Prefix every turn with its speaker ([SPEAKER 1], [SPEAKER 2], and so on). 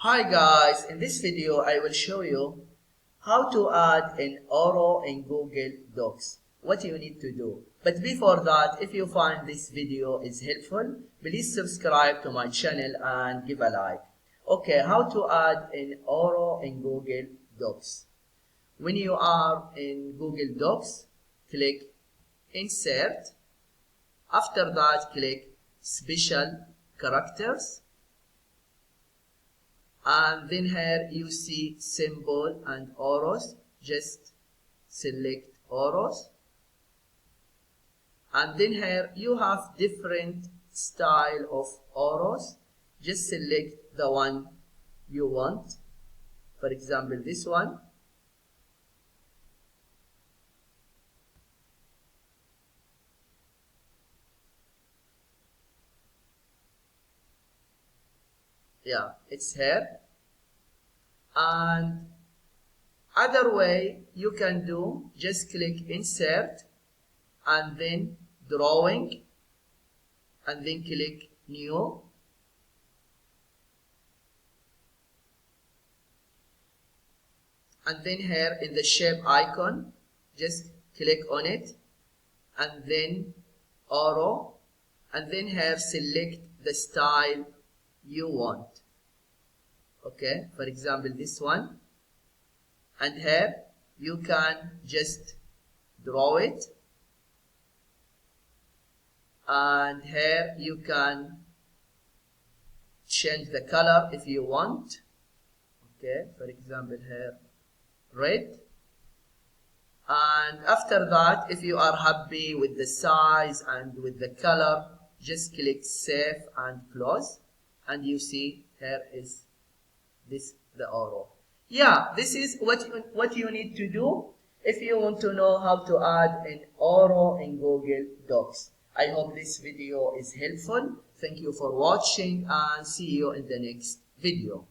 [SPEAKER 1] Hi guys, in this video I will show you how to add an arrow in Google Docs. What you need to do. But before that, if you find this video is helpful, please subscribe to my channel and give a like. Okay, how to add an arrow in Google Docs. When you are in Google Docs, click Insert. After that, click Special Characters. And then here you see symbol and arrows. Just select arrows. And then here you have different style of arrows. Just select the one you want. For example, this one. Yeah, it's here. And other way you can do, just click Insert and then Drawing and then click New. And then here in the shape icon, just click on it and then arrow, and then here select the style you want. Okay, for example this one, and here you can just draw it, and here you can change the color if you want. Okay, for example here red. And after that, if you are happy with the size and with the color, just click Save and Close, and you see here is the arrow. Yeah, this is what you need to do if you want to know how to add an arrow in Google Docs. I hope this video is helpful. Thank you for watching and see you in the next video.